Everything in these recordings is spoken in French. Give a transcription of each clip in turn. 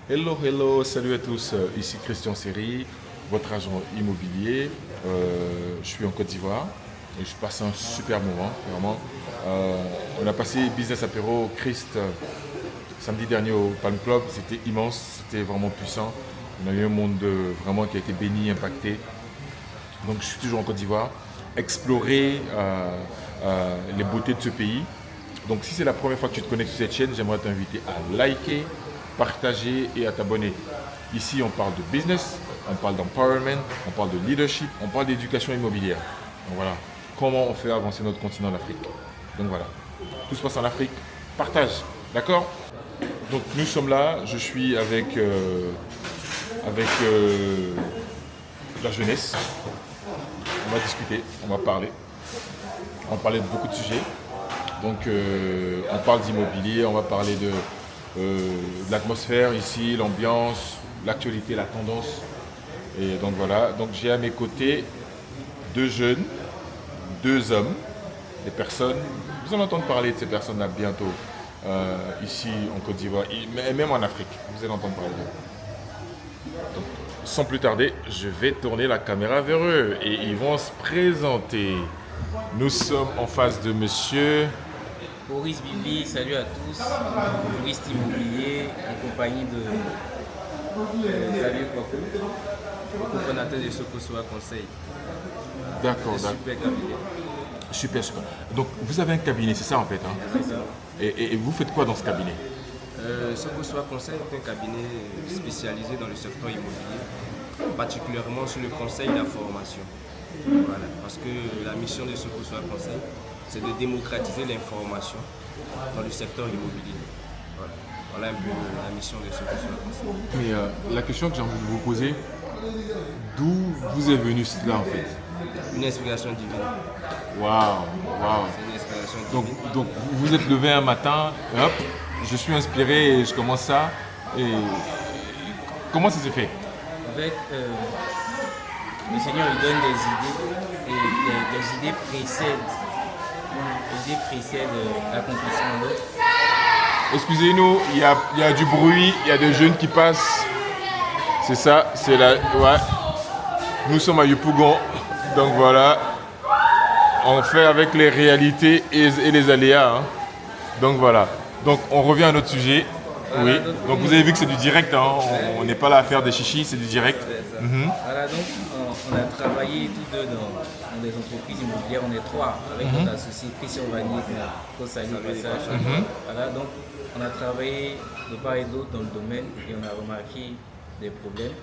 Hello, hello, salut à tous. Ici Christian Seri, votre agent immobilier. Je suis en Côte d'Ivoire et je passe un super moment, vraiment. On a passé Business Apéro Christ samedi dernier au Palm Club. C'était immense, c'était vraiment puissant. On a eu un monde vraiment qui a été béni, impacté. Donc je suis toujours en Côte d'Ivoire, explorer les beautés de ce pays. Donc si c'est la première fois que tu te connectes sur cette chaîne, j'aimerais t'inviter à liker, partager et à t'abonner. Ici, on parle de business, on parle d'empowerment, on parle de leadership, on parle d'éducation immobilière. Donc voilà, comment on fait avancer notre continent, l'Afrique. Donc voilà, tout se passe en Afrique, partage, d'accord? Donc nous sommes là, je suis avec la jeunesse. On va discuter, on va parler. On va parler de beaucoup de sujets. Donc on parle d'immobilier, on va parler de l'atmosphère ici, l'ambiance, l'actualité, la tendance. Et donc voilà, donc j'ai à mes côtés deux jeunes, deux hommes, des personnes, vous allez entendre parler de ces personnes-là bientôt, ici en Côte d'Ivoire, et même en Afrique, vous allez entendre parler d'eux. Donc, sans plus tarder, je vais tourner la caméra vers eux et ils vont se présenter. Nous sommes en face de monsieur. Boris Bibi, salut à tous, juriste immobilier en compagnie de Xavier Kwaku, le cofondateur de Sokosoa Conseil. D'accord, Un d'accord. super cabinet. Super, super. Donc vous avez un cabinet, c'est ça en fait, hein? C'est ça. Et vous faites quoi dans ce cabinet? Sokosoa Conseil est un cabinet spécialisé dans le secteur immobilier, particulièrement sur le conseil et la formation. Voilà, parce que la mission de Sokosoa Conseil, c'est de démocratiser l'information dans le secteur immobilier. Voilà, voilà un peu la mission de Sokosoa Conseil. Mais la question que j'ai envie de vous poser, d'où vous est venu cela en fait? Une inspiration divine. Waouh, waouh. C'est une inspiration Donc, divine. donc vous vous êtes levé un matin, hop, je suis inspiré et je commence ça. Et comment ça s'est fait? En fait, le Seigneur il donne des idées et les idées précèdent l'accomplissement d'autres. Excusez-nous, il y a du bruit, il y a des jeunes qui passent. C'est ça, c'est la. Ouais. Nous sommes à Yopougon, donc voilà. On fait avec les réalités et les aléas, hein. Donc voilà. Donc on revient à notre sujet. Voilà, Oui. Donc vous avez vu que c'est du direct, hein. On n'est pas là à faire des chichis, c'est du direct. C'est ça. Voilà, donc on a travaillé tous deux dans des entreprises immobilières, on est trois avec notre associé Christian Vanier, qu'on salue au passage. Voilà, donc on a travaillé de part et d'autre dans le domaine et on a remarqué des problèmes.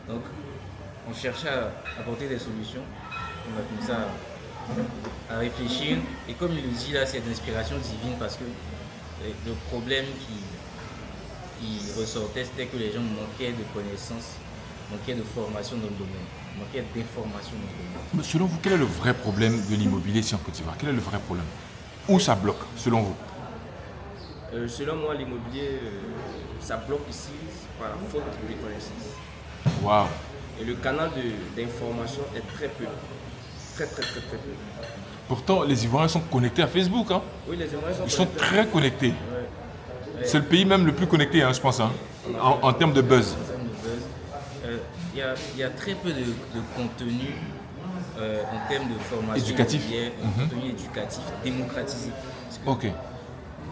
Donc on cherchait à apporter des solutions. On a commencé à réfléchir et comme il le dit là, c'est d'inspiration divine parce que le problème qui ressortait, c'était que les gens manquaient de connaissances, manquaient de formation dans le domaine, manquaient d'informations dans le domaine. Mais selon vous, quel est le vrai problème de l'immobilier ici en Côte d'Ivoire? Quel est le vrai problème? Où ça bloque, selon vous? Selon moi, l'immobilier, ça bloque ici par la faute de connaissances. Waouh. Et le canal d'information est très peu. Très peu. Pourtant, les Ivoiriens sont connectés à Facebook, hein. Oui, les Ivoiriens sont Ils sont connectés. très connectés. Ouais. C'est le pays même le plus connecté, hein, je pense, hein, en termes de buzz. En termes de buzz, il y a très peu de contenu en termes de formation Éducatif. immobilière, contenu éducatif démocratisé. Parce que Ok.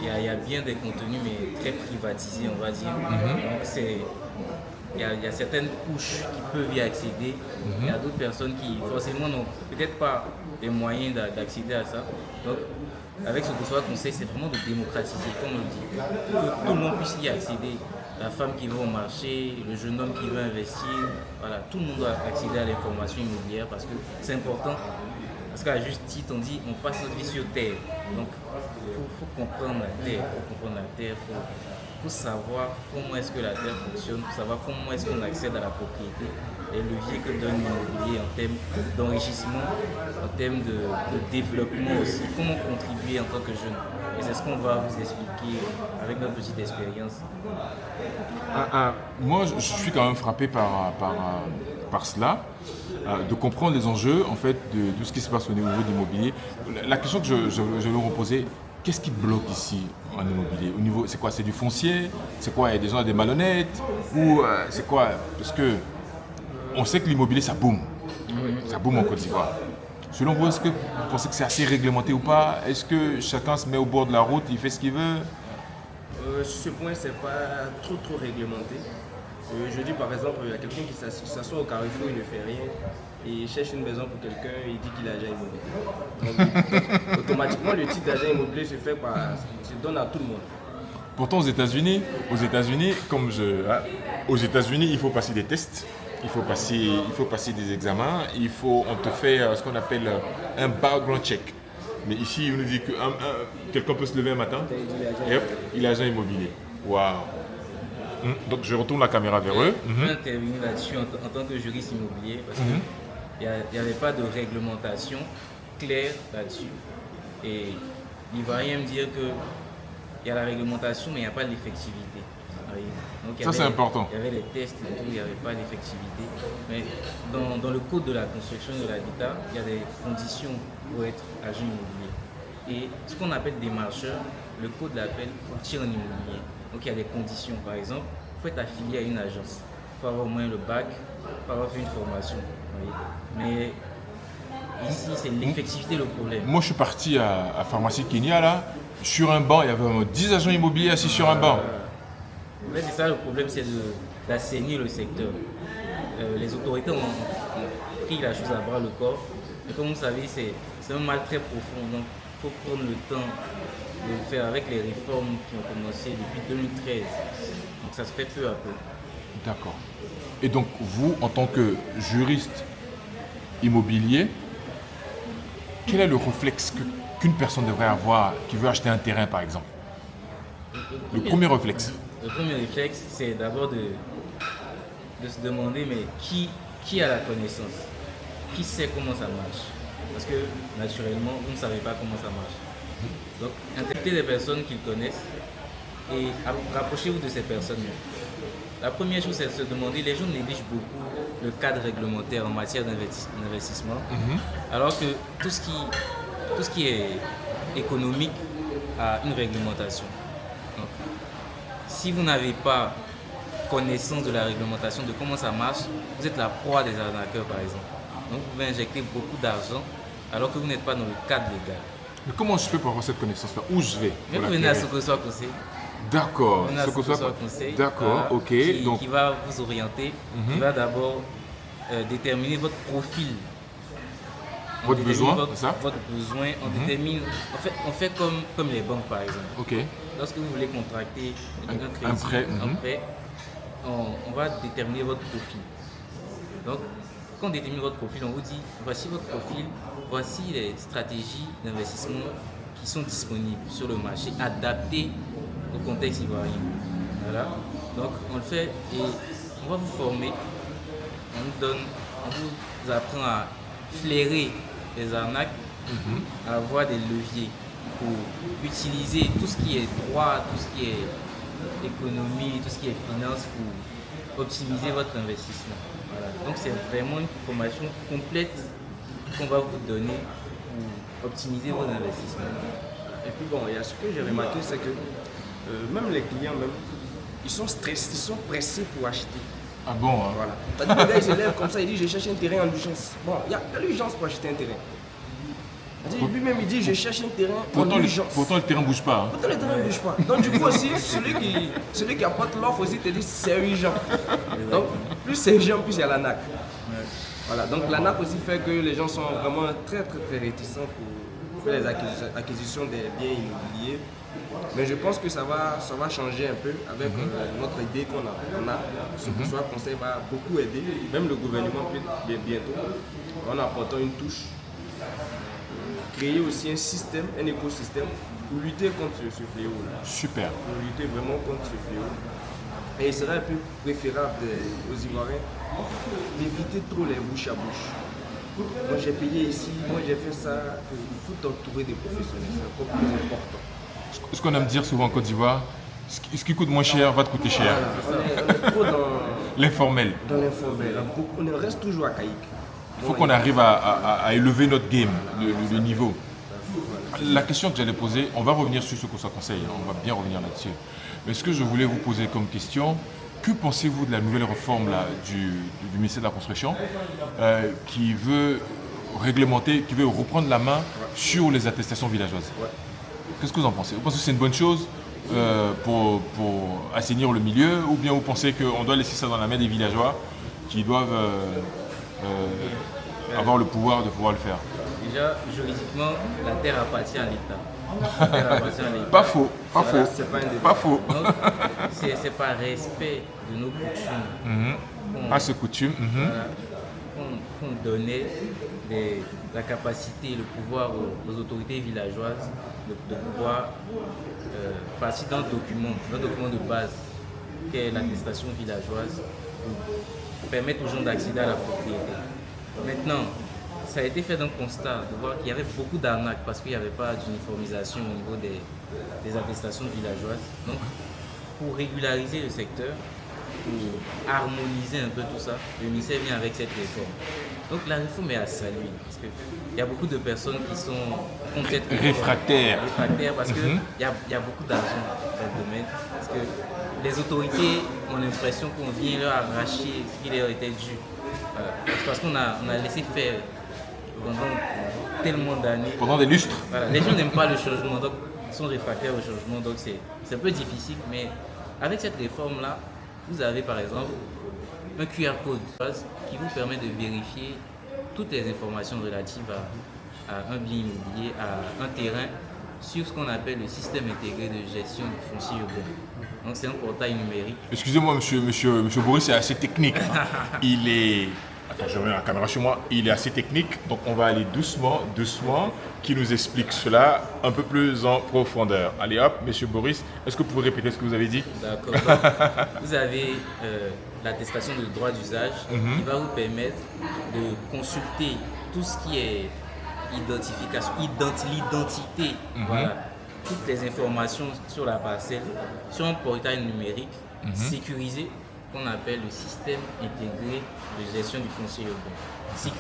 il y a bien des contenus, mais très privatisés, on va dire. Donc, il y a certaines couches qui peuvent y accéder. Il y a d'autres personnes qui, forcément, n'ont peut-être pas les moyens d'accéder à ça. Donc, avec ce que soit conseil, c'est vraiment de démocratiser, comme on le dit, pour que tout le monde puisse y accéder. La femme qui va au marché, le jeune homme qui veut investir, voilà, tout le monde doit accéder à l'information immobilière parce que c'est important. Parce qu'à juste titre, on dit on passe notre vie sur terre. Donc, il faut comprendre la terre. Faut savoir comment est-ce que la terre fonctionne, faut savoir comment est-ce qu'on accède à la propriété, les leviers que donne l'immobilier en termes d'enrichissement, en termes de développement aussi, comment contribuer en tant que jeune. Et c'est ce qu'on va vous expliquer avec notre petite expérience. Moi, je suis quand même frappé par cela, de comprendre les enjeux en fait, de ce qui se passe au niveau de l'immobilier. La question que je vais vous reposer, Qu'est-ce qui bloque ici en immobilier? Au niveau, c'est quoi? C'est du foncier? C'est quoi? Il y a des gens, des malhonnêtes? Ou c'est quoi? Parce que on sait que l'immobilier, ça boom. Ça boom en Côte d'Ivoire. Selon vous, est-ce que vous pensez que c'est assez réglementé ou pas? Est-ce que chacun se met au bord de la route, il fait ce qu'il veut? Sur ce point, c'est pas trop réglementé. Je dis par exemple, il y a quelqu'un qui s'assoit au carrefour, il ne fait rien, et il cherche une maison pour quelqu'un, il dit qu'il est agent immobilier. Donc, automatiquement, le titre d'agent immobilier se fait se donne à tout le monde. Pourtant, aux États-Unis, aux États-Unis, il faut passer des tests, il faut passer des examens, on te fait ce qu'on appelle un background check. Mais ici, on nous dit que quelqu'un peut se lever un matin et hop, il est agent immobilier. Waouh! Donc je retourne la caméra vers eux. Je vais intervenir là-dessus en tant que juriste immobilier parce qu'il n'y avait pas de réglementation claire là-dessus. Et il ne va rien me dire qu'il y a la réglementation, mais il n'y a pas l'effectivité. Donc, ça, c'est important. Il y avait les tests et tout, il n'y avait pas d'effectivité. Mais dans le code de la construction et de l'habitat, il y a des conditions pour être agent immobilier. Et ce qu'on appelle des marcheurs, le code l'appelle courtier en immobilier. Donc il y a des conditions. Par exemple, il faut être affilié à une agence. Il faut avoir au moins le bac, il faut avoir fait une formation. Mais ici, c'est l'effectivité le problème. Moi, je suis parti à Pharmacie Kenya, là. Sur un banc, il y avait 10 agents immobiliers assis sur un banc. Mais c'est ça le problème, c'est d'assainir le secteur. Les autorités ont pris la chose à bras le corps. Mais comme vous savez, c'est un mal très profond. Donc il faut prendre le temps de le faire avec les réformes qui ont commencé depuis 2013. Donc ça se fait peu à peu. D'accord. Et donc vous, en tant que juriste immobilier, quel est le réflexe qu'une personne devrait avoir qui veut acheter un terrain, par exemple? Le premier réflexe. Le premier réflexe, c'est d'abord de se demander, mais qui a la connaissance? Qui sait comment ça marche? Parce que naturellement, vous ne savez pas comment ça marche. Donc, interprétez des personnes qu'ils connaissent et rapprochez-vous de ces personnes. La première chose, c'est de se demander, les gens négligent beaucoup le cadre réglementaire en matière d'investissement, alors que tout ce qui est économique a une réglementation. Donc, si vous n'avez pas connaissance de la réglementation, de comment ça marche, vous êtes la proie des arnaqueurs, par exemple. Donc, vous pouvez injecter beaucoup d'argent alors que vous n'êtes pas dans le cadre légal. Mais comment je fais pour avoir cette connaissance-là? Où je vais? Mais vous venez à Sokosoa Conseil. D'accord. Sokosoa Conseil. D'accord, ok. Qui va vous orienter, qui va d'abord déterminer votre profil. Votre besoin, c'est ça? Votre besoin, détermine. On fait comme les banques, par exemple. Ok. Lorsque vous voulez contracter un prêt, on va déterminer votre profil. Donc, quand on détermine votre profil, on vous dit voici votre profil, voici les stratégies d'investissement qui sont disponibles sur le marché, adaptées au contexte ivoirien. Voilà. Donc, on le fait et on va vous former. On vous apprend à flairer les arnaques, à avoir des leviers pour utiliser tout ce qui est droit, tout ce qui est économie, tout ce qui est finance pour optimiser votre investissement. Voilà. Donc c'est vraiment une formation complète qu'on va vous donner pour optimiser votre investissement. Et puis bon, il y a ce que j'ai remarqué, c'est que même les clients, ils sont stressés, ils sont pressés pour acheter. Ah bon, hein? Voilà. C'est-à-dire que le gars il se lève comme ça, il dit je cherche un terrain en urgence. Bon, il y a l'urgence pour acheter un terrain. Lui-même il dit je cherche un terrain en urgence. Pourtant le terrain ne bouge pas. Hein? Pourtant le terrain ne bouge pas. Donc du coup aussi, celui qui apporte l'offre aussi te dit c'est urgent. Donc plus c'est urgent, plus il y a l'ANAC. Voilà, donc l'ANAC aussi fait que les gens sont vraiment très réticents pour faire les acquisitions des biens immobiliers. Mais je pense que ça va changer un peu avec notre idée qu'on a. Sokosoa Conseil va beaucoup aider, même le gouvernement bientôt, en apportant une touche. Créer aussi un système, un écosystème pour lutter contre ce fléau-là. Super. Pour lutter vraiment contre ce fléau. Et il serait un peu préférable aux Ivoiriens d'éviter trop les bouches à bouche. Moi j'ai payé ici, moi j'ai fait ça. Il faut t'entourer des professionnels, c'est encore plus important. Ce qu'on aime dire souvent en Côte d'Ivoire, ce qui coûte moins cher va te coûter cher. On est trop dans l'informel. Dans l'informel. On reste toujours à Caïque. Il faut qu'on arrive à élever notre game, le niveau. La question que j'allais poser, on va revenir sur ce que ça conseille, hein, on va bien revenir là-dessus. Mais ce que je voulais vous poser comme question, que pensez-vous de la nouvelle réforme là, du ministère de la Construction qui veut réglementer, qui veut reprendre la main sur les attestations villageoises? Qu'est-ce que vous en pensez? Vous pensez que c'est une bonne chose pour assainir le milieu, ou bien vous pensez qu'on doit laisser ça dans la main des villageois qui doivent avoir le pouvoir de pouvoir le faire? Déjà, juridiquement, la terre appartient à l'État. La terre appartient à l'État. Pas faux, pas Voilà, faux, c'est pas un débat. pas faux. Donc, c'est par respect de nos coutumes À ce coutume. voilà, qu'on donnait la capacité et le pouvoir aux autorités villageoises de pouvoir partir d'un document de base qui est l'attestation villageoise pour permettre aux gens d'accéder à la propriété. Maintenant, ça a été fait d'un constat de voir qu'il y avait beaucoup d'arnaques parce qu'il n'y avait pas d'uniformisation au niveau des attestations villageoises. Donc, pour régulariser le secteur, pour harmoniser un peu tout ça, le ministère vient avec cette réforme. Donc la réforme est à saluer parce qu'il y a beaucoup de personnes qui sont contre cette réforme. Réfractaires. Parce qu'il y a beaucoup d'argent dans le domaine. Parce que les autorités ont l'impression qu'on vient leur arracher ce qui leur était dû. Voilà. Parce qu'on a laissé faire pendant tellement d'années. Pendant des lustres. Voilà. Les gens n'aiment pas le changement, donc ils sont réfractaires au changement, donc c'est un peu difficile. Mais avec cette réforme-là, vous avez par exemple un QR code qui vous permet de vérifier toutes les informations relatives à un bien immobilier, à un terrain, sur ce qu'on appelle le système intégré de gestion du foncier urbain. Donc c'est un portail numérique. Excusez-moi, monsieur Boris, c'est assez technique. Il est... Attends, je remets la caméra chez moi. Il est assez technique, donc on va aller doucement, qui nous explique cela un peu plus en profondeur. Allez hop, monsieur Boris, est-ce que vous pouvez répéter ce que vous avez dit? D'accord. Donc, vous avez l'attestation de droit d'usage qui va vous permettre de consulter tout ce qui est identification, l'identité, voilà, toutes les informations sur la parcelle, sur un portail numérique sécurisé qu'on appelle le système intégré de gestion du foncier urbain, SICFU.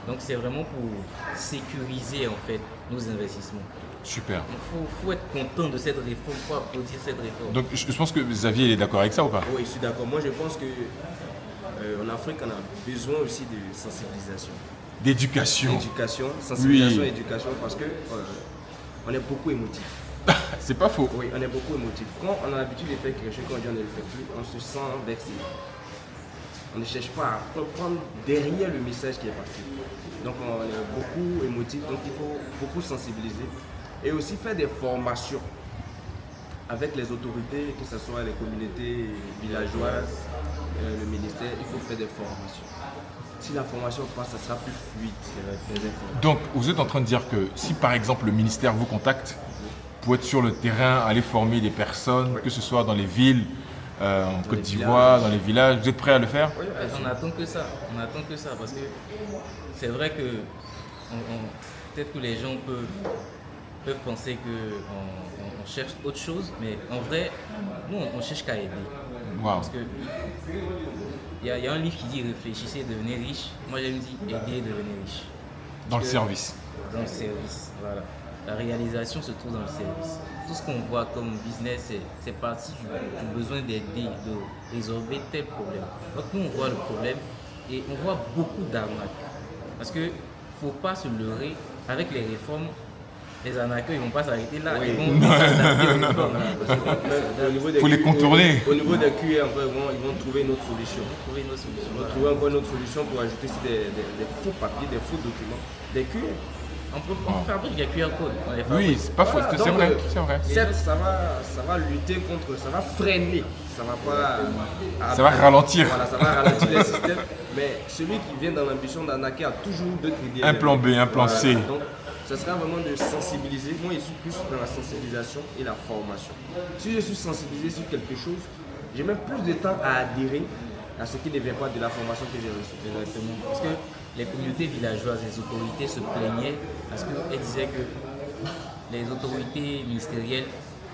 Donc c'est vraiment pour sécuriser en fait nos investissements. Super. Il faut être content de cette réforme, il faut applaudir cette réforme. Donc je pense que Xavier il est d'accord avec ça ou pas? Oui, je suis d'accord. Moi, je pense que en Afrique, on a besoin aussi de sensibilisation. D'éducation. Éducation, sensibilisation, Oui. éducation, parce que on est beaucoup émotif. C'est pas faux. Oui, on est beaucoup émotif. Quand on a l'habitude de faire quelque chose, quand on dit on ne le fait plus, on se sent vexé. On ne cherche pas à comprendre derrière le message qui est passé. Donc on est beaucoup émotif, donc il faut beaucoup sensibiliser et aussi faire des formations avec les autorités, que ce soit les communautés villageoises, le ministère, il faut faire des formations. Si la formation passe, ça sera plus fluide. Donc vous êtes en train de dire que si par exemple le ministère vous contacte pour être sur le terrain, aller former des personnes, que ce soit dans les villes, en Côte d'Ivoire, dans les villages, vous êtes prêt à le faire? Oui, on attend que ça. On attend que ça parce que c'est vrai que peut-être que les gens peuvent penser qu'on cherche autre chose, mais en vrai, nous on cherche qu'à aider. Wow. Parce que il y a un livre qui dit réfléchissez, devenez riche. Moi j'aime dire aider, devenez riche. Dans le service. Dans le service, voilà. La réalisation se trouve dans le service. Tout ce qu'on voit comme business, c'est parti du besoin d'aider, de résorber tel problème. Donc nous, on voit le problème et on voit beaucoup d'arnaques. Parce qu'il ne faut pas se leurrer avec les réformes. Les arnaqueurs, ils ne vont pas s'arrêter là. Oui. Ils vont s'adapter aux réformes. Il faut les contourner. Au niveau des QR, ils vont trouver une autre solution. Trouver nos solutions. Ils vont trouver encore une autre solution pour ajouter des faux papiers, des faux documents, des QR. On fabrique des QR codes. Oui, c'est pas faux, Voilà, c'est donc, vrai, c'est vrai. Certes, ça va lutter contre, ça va freiner, ça va pas. Ça va ralentir. Voilà, ça va ralentir les systèmes. Mais celui qui vient dans l'ambition d'arnaquer a toujours d'autres idées. Un plan B, un plan C. Donc, ce sera vraiment de sensibiliser. Moi, je suis plus dans la sensibilisation et la formation. Si je suis sensibilisé sur quelque chose, j'ai même plus de temps à adhérer à ce qui ne vient pas de la formation que j'ai reçue. Exactement. Parce que les communautés villageoises, les autorités se plaignaient parce qu'elles disaient que les autorités ministérielles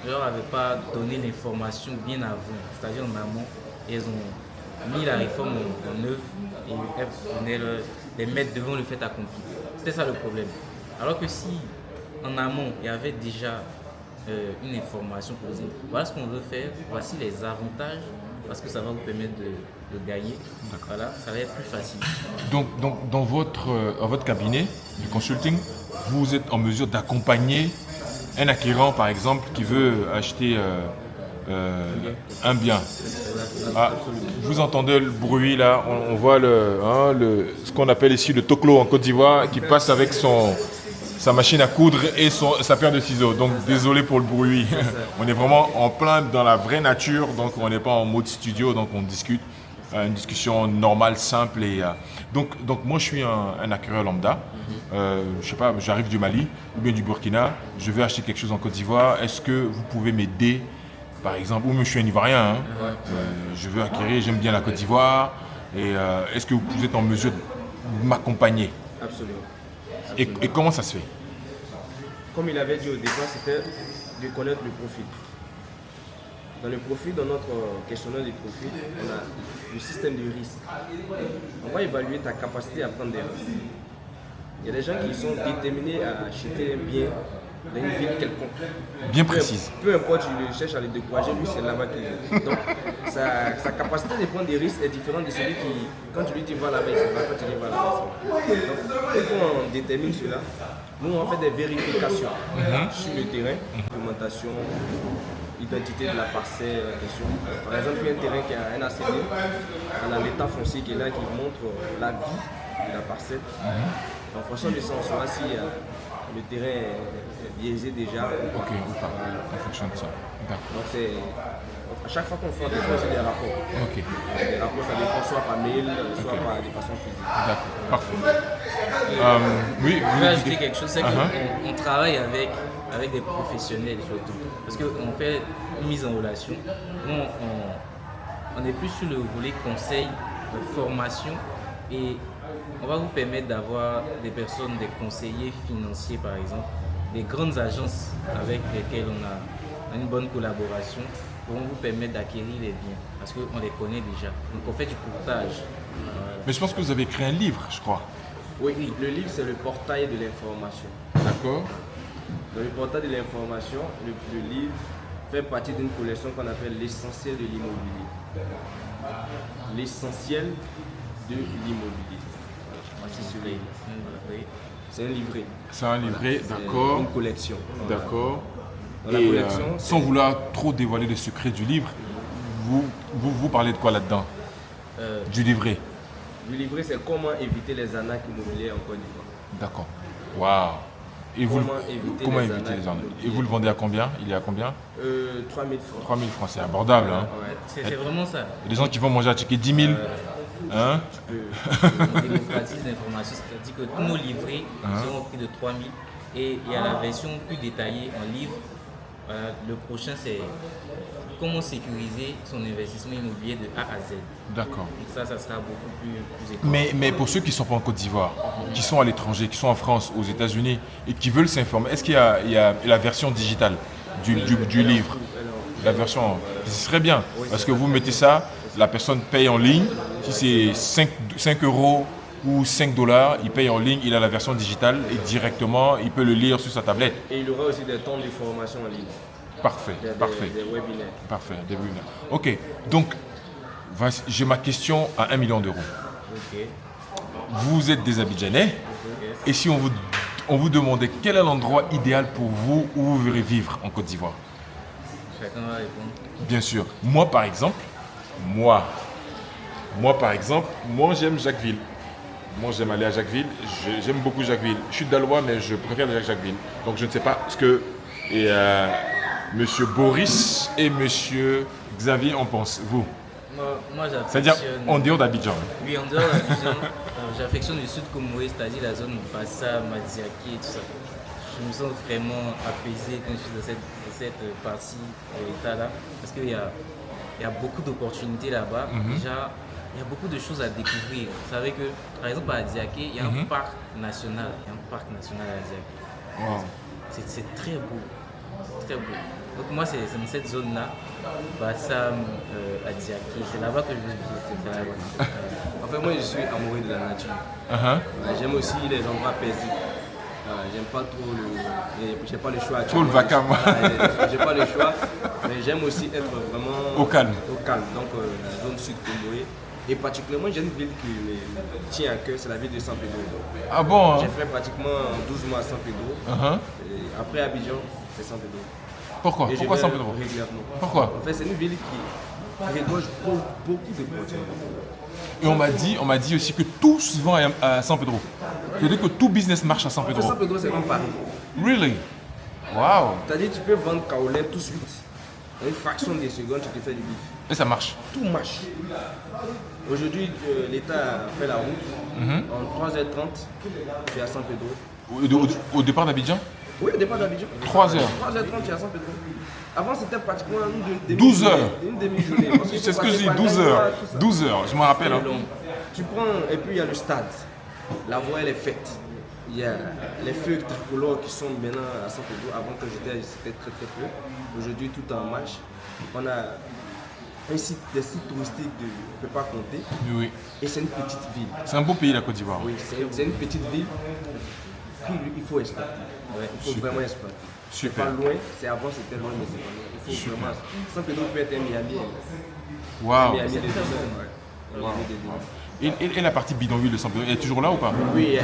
ne leur avaient pas donné l'information bien avant, c'est-à-dire en amont. Et elles ont mis la réforme en œuvre et elles venaient les mettre devant le fait accompli. C'était ça le problème. Alors que si en amont, il y avait déjà une information pour dire voilà ce qu'on veut faire, voici les avantages, parce que ça va vous permettre de gagner. Voilà, ça va être plus facile. Donc dans votre cabinet de consulting, vous êtes en mesure d'accompagner un acquérant, par exemple, qui veut acheter un bien. Ah, vous entendez le bruit là, on voit ce qu'on appelle ici le toklo en Côte d'Ivoire qui passe avec sa machine à coudre et sa paire de ciseaux. Donc désolé pour le bruit. On est vraiment en plein dans la vraie nature, donc on n'est pas en mode studio, donc on discute. Une discussion normale, simple. Donc moi je suis un acquéreur lambda. Je sais pas, j'arrive du Mali ou bien du Burkina. Je vais acheter quelque chose en Côte d'Ivoire. Est-ce que vous pouvez m'aider, par exemple, ou même je suis un Ivoirien, je veux acquérir, j'aime bien la Côte d'Ivoire. Et est-ce que vous êtes en mesure de m'accompagner? Absolument. Et comment ça se fait? Comme il avait dit au départ, c'était de connaître le profil. Dans le profil, dans notre questionnaire de profil, on a le système de risque. On va évaluer ta capacité à prendre des risques. Il y a des gens qui sont déterminés à acheter un bien dans une ville quelconque. Bien précise. Peu importe, tu cherches à les décourager, lui c'est là-bas qu'il est. Donc sa capacité de prendre des risques est différente de celui qui, quand tu lui dis va là-bas, il ne va pas te dire va là-bas. Donc il faut qu'on détermine cela. Nous on fait des vérifications sur le terrain, documentation, identité de la parcelle, par exemple, il y a un terrain qui a un ACD, on a l'état foncier qui est là, qui montre la vie de la parcelle. En fonction de ça, on saura si le terrain est biaisé déjà. Ok, ou pas. En fonction de ça. Donc à chaque fois qu'on fait un défaut, c'est des rapports. Ok. Les rapports, ça dépend soit par mail, soit par de façon physique. D'accord, parfait. Oui, Je vais ajouter quelque chose, c'est qu'on travaille avec des professionnels surtout. Parce qu'on fait une mise en relation. On est plus sur le volet conseil, formation, et on va vous permettre d'avoir des personnes, des conseillers financiers par exemple, des grandes agences avec lesquelles on a une bonne collaboration, pourront vous permettre d'acquérir les biens parce qu'on les connaît déjà. Donc on fait du courtage. Mais je pense que vous avez créé un livre, je crois. Oui, le livre c'est le portail de l'information. D'accord. Dans le portail de l'information, le livre fait partie d'une collection qu'on appelle l'essentiel de l'immobilier. L'essentiel de l'immobilier. Voici celui-là. C'est un livret. C'est un livret, d'accord. Une collection. D'accord. Dans la Et collection, sans vouloir trop dévoiler le secret du livre, vous parlez de quoi là-dedans? Du livret. Le livret, c'est comment éviter les arnaques immobilières en Côte d'Ivoire. D'accord. Waouh. Et vous, Comment éviter les arnaques? Et vous le vendez à combien? Il est à combien? 3 000 francs. 3 000 francs, c'est abordable. Hein? Ouais. C'est vraiment ça. Il y a des gens qui vont manger à ticket 10 000. Hein? On démocratise l'information, c'est-à-dire que tous nos livrets sont au prix de 3 000 et il y a la version plus détaillée en livre. Le prochain, c'est comment sécuriser son investissement immobilier de A à Z. D'accord. Donc ça sera beaucoup plus économe. Mais pour ceux qui ne sont pas en Côte d'Ivoire, qui sont à l'étranger, qui sont en France, aux États-Unis et qui veulent s'informer, est-ce qu'il y a la version digitale du livre? La version, ce serait bien, parce que vous mettez ça, la personne paye en ligne, si c'est 5 euros ou 5 $, il paye en ligne, il a la version digitale et directement, il peut le lire sur sa tablette. Et il y aura aussi des temps de formation en ligne. Parfait, parfait. Des webinaires. Parfait, des webinaires. Ok, donc j'ai ma question à 1 million d'euros. Ok. Vous êtes des Abidjanais, et si on vous demandait quel est l'endroit idéal pour vous où vous verrez vivre en Côte d'Ivoire? Chacun va répondre. Bien sûr. Moi, par exemple, j'aime Jacquesville. Moi, j'aime aller à Jacquesville. J'aime beaucoup Jacquesville. Je suis d'Alois, mais je préfère aller à Jacquesville. Donc, je ne sais pas ce que Monsieur Boris et Monsieur Xavier en pensent. Vous? Moi j'affectionne. C'est-à-dire en dehors d'Abidjan. Oui, en dehors d'Abidjan. J'affectionne le sud Comoré, c'est-à-dire la zone Bassa, Madiaké et tout ça. Je me sens vraiment apaisé quand je suis dans cette partie de l'État-là. Parce qu'il y a beaucoup d'opportunités là-bas. Déjà, il y a beaucoup de choses à découvrir. Vous savez que, par exemple, à Adiaké, il y a un parc national. Il y a un parc national à Adiaké. Wow. C'est très beau. Très beau. Donc moi, c'est dans cette zone-là, Bassam, Adiaké, c'est là-bas que je veux vivre. En fait, moi, je suis amoureux de la nature. J'aime aussi les endroits paisibles. Voilà, j'aime pas trop j'ai pas le choix. Trop le vacarme. Voilà, j'ai pas le choix, mais j'aime aussi être vraiment Au calme. Donc la zone sud Congolais. Et particulièrement, j'ai une ville qui me tient à cœur, c'est la ville de San Pedro. Ah bon, hein? J'ai fait pratiquement 12 mois à San Pedro. Et après Abidjan, c'est San Pedro. Pourquoi? Et Pourquoi je San vais Pedro? régulièrement. Pourquoi? En fait, c'est une ville qui regorge beaucoup de continents. Et on m'a dit aussi que tout se vend à San Pedro. C'est-à-dire que tout business marche à San Pedro. San Pedro, c'est comme Paris. Really? Wow. C'est-à-dire tu peux vendre kaolin tout de suite. En une fraction de seconde, tu te fais du bif. Et ça marche. Tout marche. Aujourd'hui, l'État a fait la route. En 3h30, tu es à San Pedro. Au départ d'Abidjan? Oui, au départ d'Abidjan. 3 heures. 3h30, tu es à San Pedro. Avant, c'était pratiquement une 12 demi-journée. heures. Une demi-journée. Parce que C'est tu ce que je passais dis, par 12 Gagnoa, heures. tout ça. 12 heures, je me rappelle. Hein. Tu prends, et puis il y a le stade. La voie, elle est faite. Il y a les feux tricolores qui sont maintenant à San Pedro. Avant que j'étais, c'était très très peu. Aujourd'hui, tout est en marche. On a des sites touristiques que je ne peux pas compter. Oui. Et c'est une petite ville. C'est un beau pays, la Côte d'Ivoire. Oui, c'est une petite ville. Puis il faut exploiter. Il faut vraiment exploiter. C'est Super. pas loin, c'est avant c'était loin, mais c'est pas loin. Il faut vraiment. San Pedro peut être un Miami. Waouh. Miami des deux. Et la partie bidonville de San Pedro, elle est toujours là ou pas? Oui,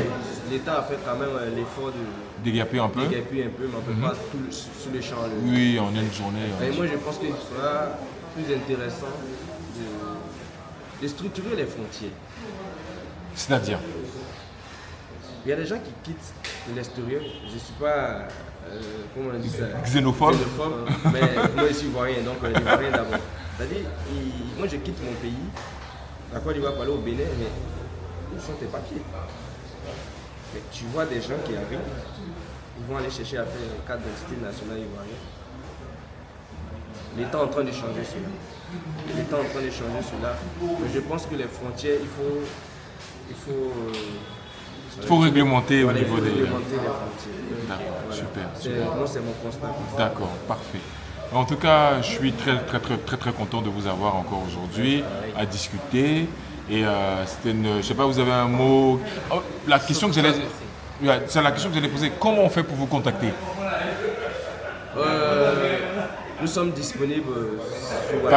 l'État a fait quand même l'effort de Dégaper un peu? dégaper un peu, mais on ne peut pas tout sur le champ. Oui, en une journée. Et moi, je pense qu'il sera plus intéressant de structurer les frontières. C'est-à-dire? Il y a des gens qui quittent de l'extérieur. Je ne suis pas, comment on dit ça? Xénophobe. Mais moi, je suis ivoirien, donc les Ivoiriens d'abord. C'est-à-dire, moi, je quitte mon pays. La Côte d'Ivoire pour aller au Bénin, mais où sont tes papiers? Mais tu vois des gens qui arrivent, ils vont aller chercher à faire un carte d'identité nationale ivoirien. L'État est en train de changer cela. L'État est en train de changer cela. Mais je pense que les frontières, il faut réglementer voilà, au niveau des... réglementer les frontières. D'accord, Voilà. super. Moi, c'est mon constat. D'accord, parfait. En tout cas, je suis très content de vous avoir encore aujourd'hui à discuter. Et c'était une... Je sais pas, vous avez un mot... Oh, la question que j'allais poser, comment on fait pour vous contacter? Nous sommes disponibles sur WhatsApp.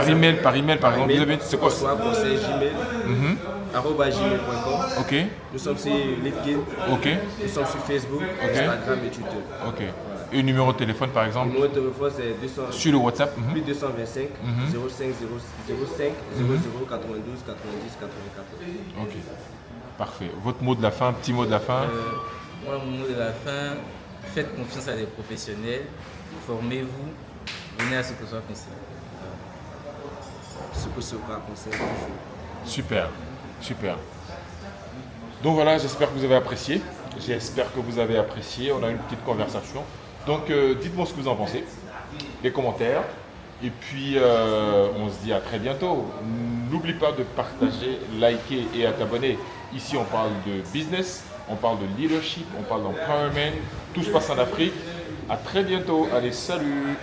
Par email, par exemple. Vous avez... C'est quoi? Soit conseil Gmail, @gmail.com. Ok, Nous sommes sur LinkedIn, ok, nous sommes sur Facebook, Instagram et Twitter. ok. Et numéro de téléphone, par Le exemple, numéro de téléphone c'est 200, sur le WhatsApp? plus 225 05 00 92 90 94. Ok, parfait. Votre mot de la fin, petit mot de la fin? Moi, mon mot de la fin, faites confiance à des professionnels, formez-vous, venez à ce que soit conseil. Ce que sera conseil toujours. Super, super. Donc voilà, j'espère que vous avez apprécié. J'espère que vous avez apprécié. On a eu une petite conversation. Donc dites-moi ce que vous en pensez, les commentaires. Et puis on se dit à très bientôt. N'oublie pas de partager, liker et à t'abonner. Ici on parle de business, on parle de leadership, on parle d'empowerment. Tout se passe en Afrique. À très bientôt. Allez, salut!